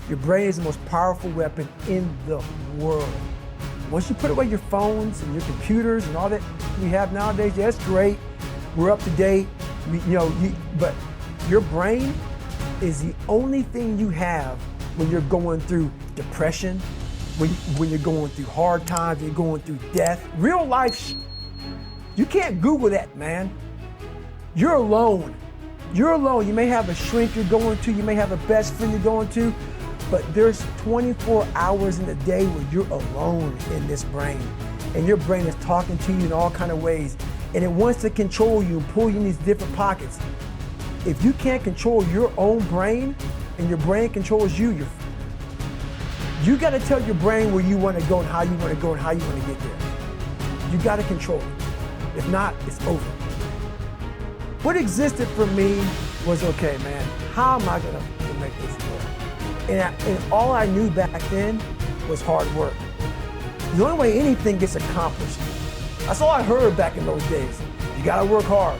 Your brain is the most powerful weapon in the world. Once you put away your phones and your computers and all that we have nowadays, yeah, that's great. We're up to date, but your brain is the only thing you have when you're going through depression, when you're going through hard times, you're going through death. Real life, you can't Google that, man. You're alone. You're alone. You may have a shrink you're going to, you may have a best friend you're going to, but there's 24 hours in a day where you're alone in this brain. And your brain is talking to you in all kinds of ways. And it wants to control you and pull you in these different pockets. If you can't control your own brain and your brain controls you, you got to tell your brain where you want to go and how you want to go and how you want to get there. You got to control it. If not, it's over. What existed for me was, okay, man, how am I going to make this work? And all I knew back then was hard work. The only way anything gets accomplished, that's all I heard back in those days. You gotta work hard.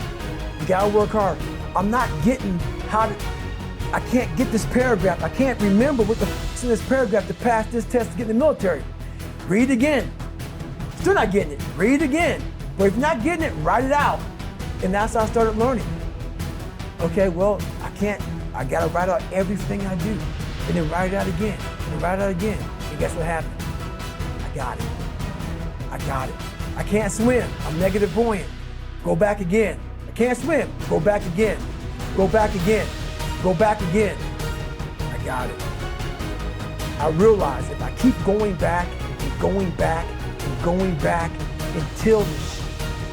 You gotta work hard. I'm not getting I can't get this paragraph. I can't remember what the f***'s in this paragraph to pass this test to get in the military. Read it again. Still not getting it. Read it again. But if you're not getting it, write it out. And that's how I started learning. Okay, well, I gotta write out everything I do. And then write it out again. And then write it out again. And guess what happened? I got it. I can't swim. I'm negative buoyant. Go back again. I can't swim. Go back again. Go back again. Go back again. I got it. I realized if I keep going back and going back and going back until this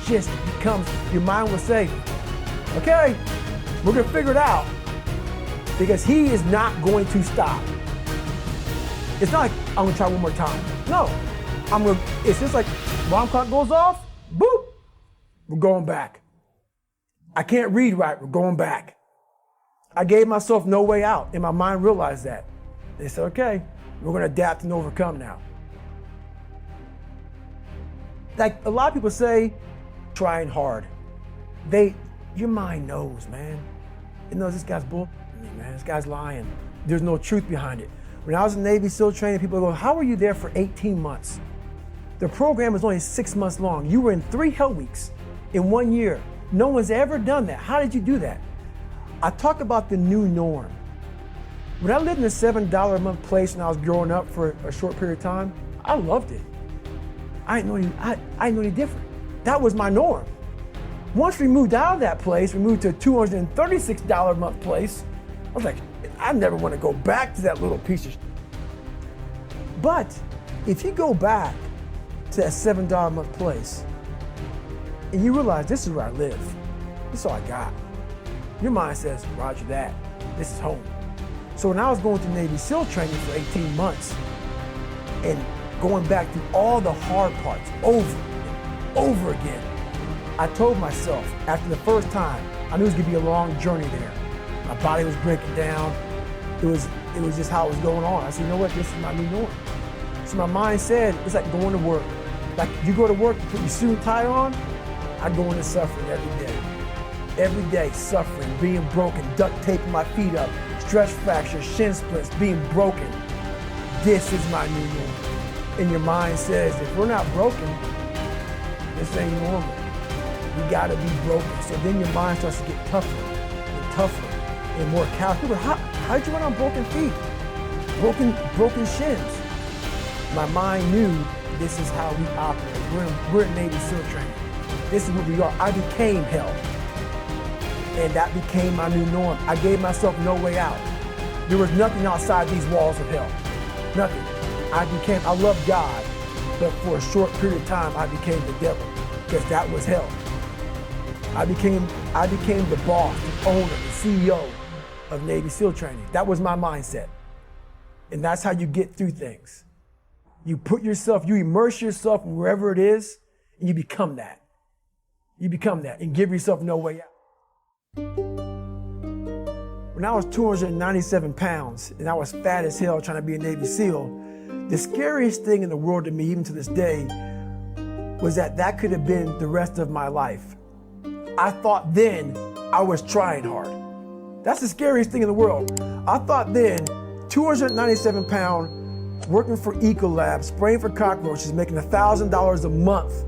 just becomes, your mind will say, okay, we're gonna figure it out. Because he is not going to stop. It's not like I'm gonna try one more time. No, it's just like alarm clock goes off, boop, we're going back. I can't read right, we're going back. I gave myself no way out, and my mind realized that. They said, okay, we're gonna adapt and overcome now. Like a lot of people say, trying hard. Your mind knows, man. It knows this guy's bull, man, this guy's lying. There's no truth behind it. When I was in Navy SEAL training, people go, how were you there for 18 months? The program was only 6 months long. You were in 3 hell weeks in 1 year. No one's ever done that. How did you do that? I talk about the new norm. When I lived in a $7 a month place when I was growing up for a short period of time, I loved it. I didn't know any different. That was my norm. Once we moved out of that place, we moved to a $236 a month place. I was like, I never want to go back to that little piece of shit. But if you go back to that $7 a month place and you realize this is where I live, this is all I got, your mind says, roger that, this is home. So when I was going through Navy SEAL training for 18 months and going back through all the hard parts over and over again, I told myself after the first time, I knew it was gonna be a long journey there. My body was breaking down. It was just how it was going on. I said, you know what, this is my new norm. So my mind said, it's like going to work. Like you go to work, you put your suit and tie on, I go into suffering every day. Every day, suffering, being broken, duct taping my feet up, stress fractures, shin splints, being broken. This is my new norm. And your mind says, if we're not broken, this ain't normal. You gotta be broken. So then your mind starts to get tougher and tougher and more callous. People, how did you run on broken feet? Broken shins. My mind knew this is how we operate. We're in Navy SEAL training. This is what we are. I became hell. And that became my new norm. I gave myself no way out. There was nothing outside these walls of hell. Nothing. I loved God, but for a short period of time, I became the devil, because that was hell. I became the boss, the owner, the CEO of Navy SEAL training. That was my mindset. And that's how you get through things. You immerse yourself wherever it is, and you become that. You become that and give yourself no way out. When I was 297 pounds and I was fat as hell trying to be a Navy SEAL, the scariest thing in the world to me, even to this day, was that could have been the rest of my life. I thought then I was trying hard. That's the scariest thing in the world. I thought then 297 pound, working for Ecolab, spraying for cockroaches, making $1,000 a month.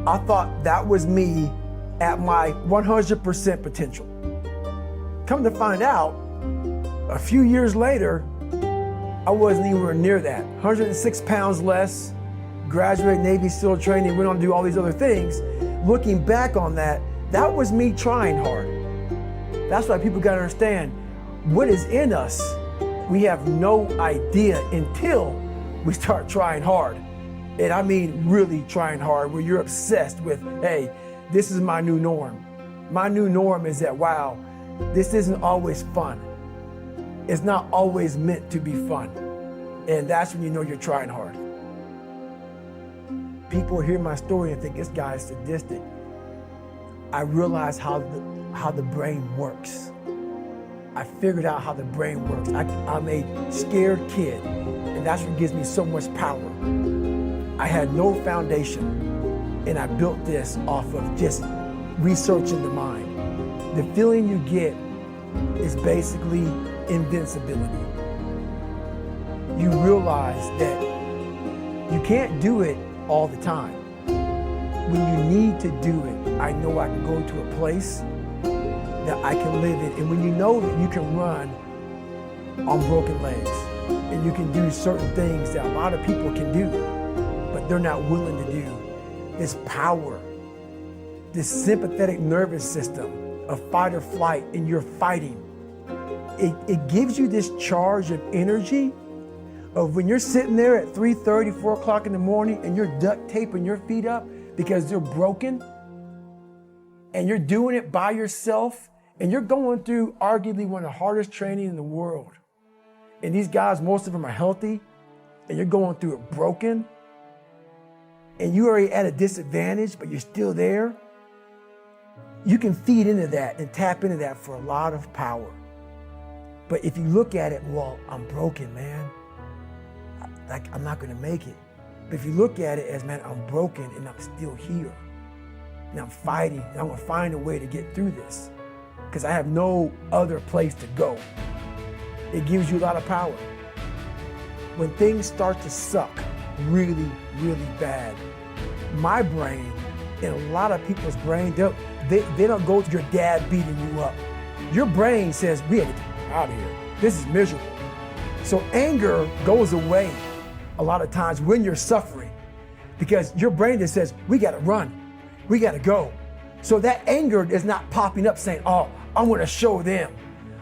I thought that was me at my 100% potential. Come to find out, a few years later, I wasn't anywhere near that. 106 pounds less, graduated Navy SEAL training, went on to do all these other things. Looking back on that, that was me trying hard. That's why people gotta understand, what is in us, we have no idea until we start trying hard. And I mean really trying hard, where you're obsessed with, hey, this is my new norm. My new norm is that, wow, this isn't always fun. It's not always meant to be fun. And that's when you know you're trying hard. People hear my story and think this guy is sadistic. I realized how the brain works. I figured out how the brain works. I'm a scared kid, and that's what gives me so much power. I had no foundation, and I built this off of just researching the mind. The feeling you get is basically invincibility. You realize that you can't do it all the time. When you need to do it, I know I can go to a place that I can live in. And when you know that you can run on broken legs, and you can do certain things that a lot of people can do, but they're not willing to do, this power, this sympathetic nervous system of fight or flight, and you're fighting. It gives you this charge of energy of when you're sitting there at 3:30, 4 o'clock in the morning, and you're duct taping your feet up because they're broken, and you're doing it by yourself, and you're going through arguably one of the hardest training in the world. And these guys, most of them are healthy, and you're going through it broken, and you're already at a disadvantage, but you're still there. You can feed into that and tap into that for a lot of power. But if you look at it, well, I'm broken, man. I'm not gonna make it. But if you look at it as, man, I'm broken and I'm still here. And I'm fighting, and I'm gonna find a way to get through this, because I have no other place to go. It gives you a lot of power. When things start to suck really, really bad, my brain and a lot of people's brain, they don't go to your dad beating you up. Your brain says, we gotta get out of here. This is miserable. So anger goes away a lot of times when you're suffering, because your brain just says, we gotta run, we gotta go. So that anger is not popping up saying, oh, I wanna show them,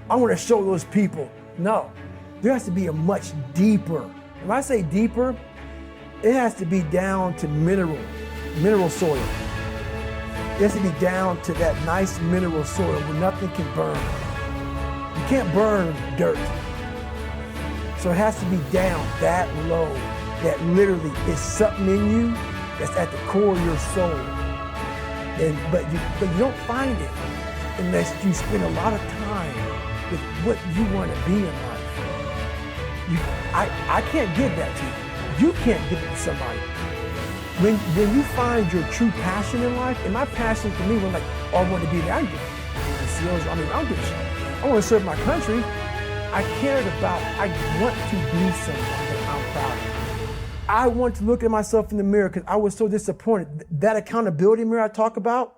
I wanna show those people. No, there has to be a much deeper. When I say deeper, it has to be down to mineral soil. It has to be down to that nice mineral soil where nothing can burn. You can't burn dirt. So it has to be down that low, that literally is something in you that's at the core of your soul. But you don't find it unless you spend a lot of time with what you want to be in life. I can't give that to you. You can't give it to somebody. When you find your true passion in life, and my passion for me was like, oh, I want to be there. I don't give a shit. I want to serve my country. I want to be someone that I'm proud of. I want to look at myself in the mirror because I was so disappointed. That accountability mirror I talk about,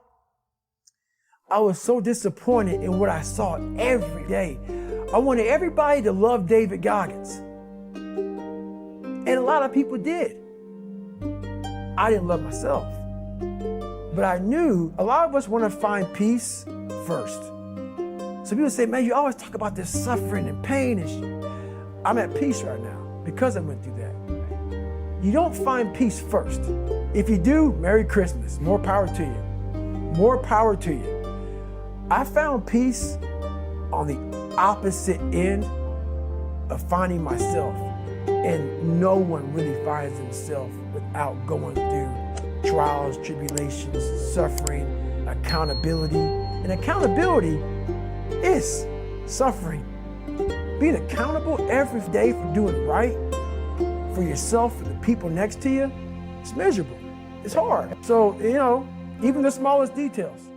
I was so disappointed in what I saw every day. I wanted everybody to love David Goggins. And a lot of people did. I didn't love myself. But I knew a lot of us want to find peace first. So people say, man, you always talk about this suffering and pain and shit. I'm at peace right now because I went through that. You don't find peace first. If you do, Merry Christmas. More power to you. More power to you. I found peace on the opposite end of finding myself. And no one really finds themselves without going through trials, tribulations, suffering, accountability. And accountability is suffering. Being accountable every day for doing right for yourself and the people next to you, it's miserable. It's hard. So, even the smallest details.